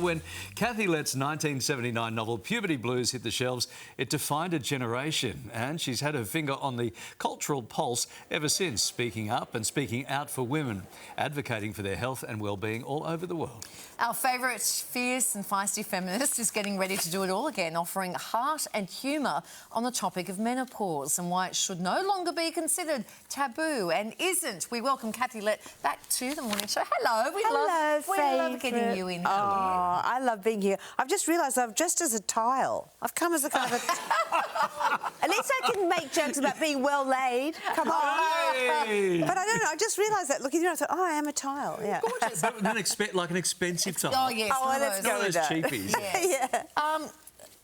When Kathy Lette's 1979 novel Puberty Blues hit the shelves, it defined a generation, and she's had her finger on the cultural pulse ever since, speaking up and speaking out for women, advocating for their health and well-being all over the world. Our favourite fierce and feisty feminist is getting ready to do it all again, offering heart and humour on the topic of menopause and why it should no longer be considered taboo and isn't. We welcome Kathy Lette back to the morning show. Hello. We love getting you in. Oh, I love being here. I've just realised I've dressed as a tile. I've come as a kind of a... At least I can make jokes about being well laid. Come on. Hey. But I don't know. I just realised that looking at you, I thought, oh, I am a tile. Yeah. Gorgeous. But like an expensive tile. Oh, yes. Oh, well, let's go with that. Cheapies. Yeah.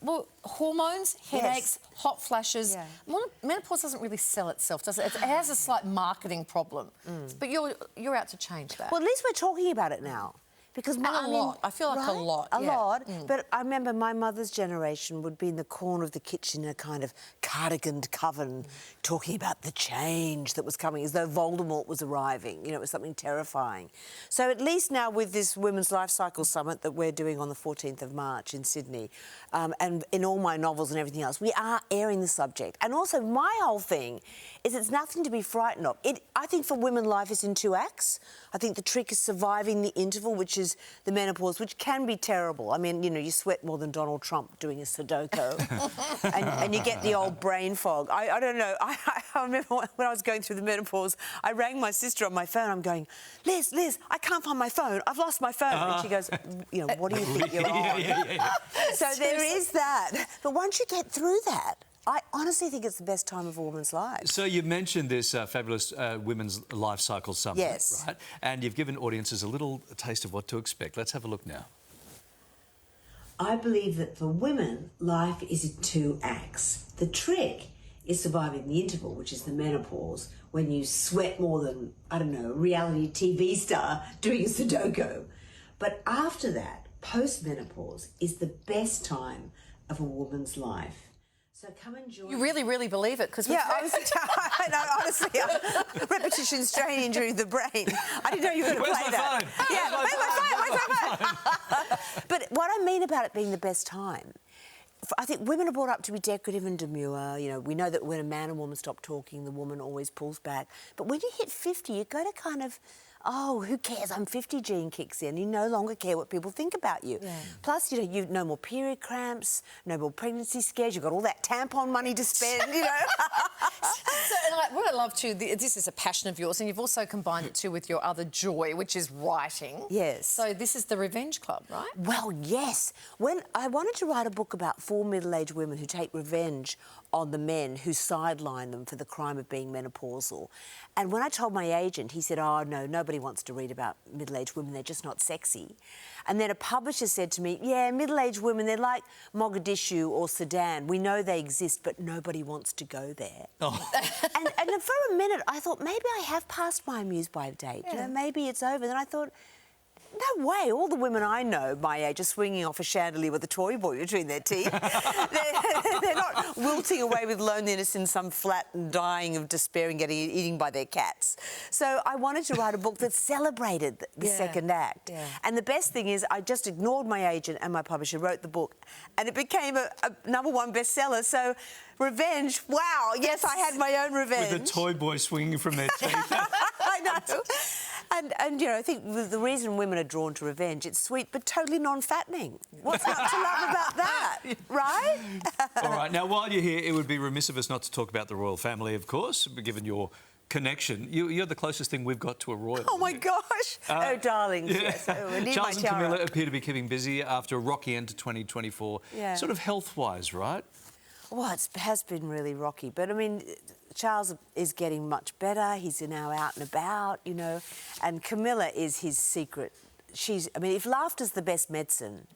Well, hormones, headaches, hot flashes. Yeah. Menopause doesn't really sell itself, does it? It has a slight marketing problem. But you're out to change that. Well, at least we're talking about it now. Because I feel like right? a lot. A lot. But I remember my mother's generation would be in the corner of the kitchen in a kind of cardiganed coven, talking about the change that was coming, as though Voldemort was arriving. You know, it was something terrifying. So at least now with this Women's Life Cycle Summit that we're doing on the 14th of March in Sydney, and in all my novels and everything else, we are airing the subject. And also my whole thing is it's nothing to be frightened of. I think for women, life is in 2 acts. I think the trick is surviving the interval, which is the menopause, which can be terrible. I mean, you know, you sweat more than Donald Trump doing a Sudoku and you get the old brain fog. I don't know. I remember when I was going through the menopause, I rang my sister on my phone. I'm going, Liz, I can't find my phone. I've lost my phone. And she goes, you know, what do you think you're on? So there is that. But once you get through that, I honestly think it's the best time of a woman's life. So you mentioned this fabulous Women's Life Cycle Summit, yes, right? And you've given audiences a little taste of what to expect. Let's have a look now. I believe that for women, life is in 2 acts. The trick is surviving the interval, which is the menopause, when you sweat more than, I don't know, a reality TV star doing a Sudoku. But after that, post-menopause is the best time of a woman's life. So come and join. You really believe it, because I know, honestly, repetition, strain injury of the brain. I didn't know you were going to play that. Phone? Yeah, where's my phone? But what I mean about it being the best time, I think women are brought up to be decorative and demure. You know, we know that when a man and woman stop talking, the woman always pulls back. But when you hit 50, you go to kind of, oh, who cares? I'm 50 gene kicks in. You no longer care what people think about you. Yeah. Plus, you know, you've no more period cramps, no more pregnancy scares. You've got all that tampon money to spend, you know. What I love too, this is a passion of yours, and you've also combined it too with your other joy, which is writing. Yes. So this is the Revenge Club, right? Well, yes. When I wanted to write a book about 4 middle-aged women who take revenge on the men who sideline them for the crime of being menopausal. And when I told my agent, he said, oh, no, nobody wants to read about middle-aged women. They're just not sexy. And then a publisher said to me, yeah, middle-aged women, they're like Mogadishu or Sudan. We know they exist, but nobody wants to go there. Oh. and for a minute, I thought, maybe I have passed my amuse-by date. Yeah. You know, maybe it's over. Then I thought, no way, all the women I know my age are swinging off a chandelier with a toy boy between their teeth. they're not wilting away with loneliness in some flat and dying of despair and getting eaten by their cats. So I wanted to write a book that celebrated the second act. Yeah. And the best thing is I just ignored my agent and my publisher, wrote the book, and it became a #1 bestseller. So revenge, wow, yes, I had my own revenge. With a toy boy swinging from their teeth. I know. And you know, I think the reason women are drawn to revenge, it's sweet but totally non-fattening. What's not to love about that, right? All right, now, while you're here, it would be remiss of us not to talk about the royal family, of course, given your connection. You're the closest thing we've got to a royal. Oh, my gosh. Oh, darlings, yeah. yes. Oh, Charles and Camilla appear to be keeping busy after a rocky end to 2024. Yeah. Sort of health-wise, right? Well, it has been really rocky, but I mean, Charles is getting much better. He's now out and about, you know, and Camilla is his secret. I mean, if laughter's the best medicine,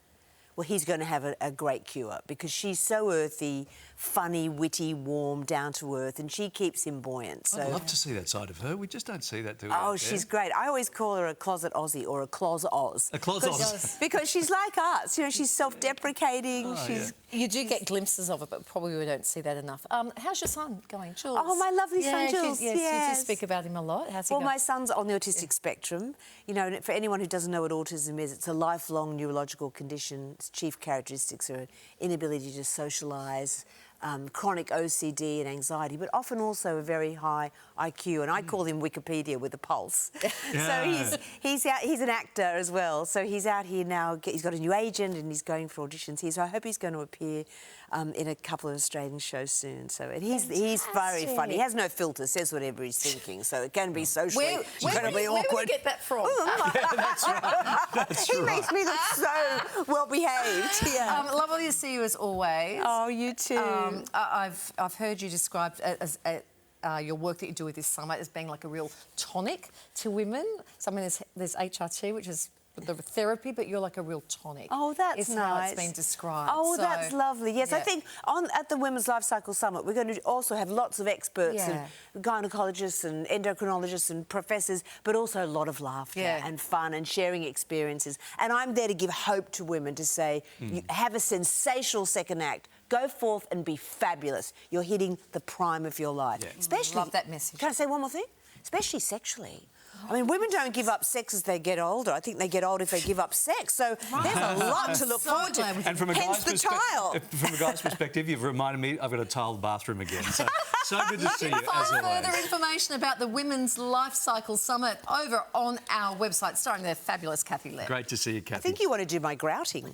well, he's going to have a great cure, because she's so earthy, funny, witty, warm, down-to-earth, and she keeps him buoyant. So I'd love to see that side of her. We just don't see that, do we? Oh, she's great. I always call her a closet Aussie or a closet Oz. A closet Oz. Because she's like us. You know, she's self-deprecating. Oh, she's You do get glimpses of it, but probably we don't see that enough. How's your son going, Jules? Oh, my lovely son, Jules. You do speak about him a lot. How's he Well, going? my son's on the autistic spectrum. You know, and for anyone who doesn't know what autism is, it's a lifelong neurological condition. Its chief characteristics are an inability to socialise, chronic OCD and anxiety, but often also a very high IQ. And I call him Wikipedia with a pulse. So he's an actor as well. So he's out here now. He's got a new agent and he's going for auditions here. So I hope he's going to appear in a couple of Australian shows soon. So and he's very funny. He has no filter, says whatever he's thinking. So it can be socially incredibly awkward. Where would you get that from? That's right. That's He makes me look so well behaved. Yeah. Lovely to see you as always. Oh, you too. I've heard you described as your work that you do with this summit as being like a real tonic to women. So I mean, there's HRT, which is the therapy, but you're like a real tonic. Oh, that's is nice. How it's been described. Oh, so, that's lovely. Yes, I think at the Women's Life Cycle Summit, we're going to also have lots of experts and gynecologists and endocrinologists and professors, but also a lot of laughter and fun and sharing experiences. And I'm there to give hope to women to say, you have a sensational second act. Go forth and be fabulous. You're hitting the prime of your life. Yeah. Especially, love that message. Can I say one more thing? Especially sexually. I mean, women don't give up sex as they get older. I think they get old if they give up sex. So there's a lot to look forward to. And from a guy's perspective, you've reminded me I've got a tiled bathroom again. So good to see you, as always. Further information about the Women's Life Cycle Summit over on our website, starring the fabulous Kathy Lette. Great to see you, Kathy. I think you want to do my grouting.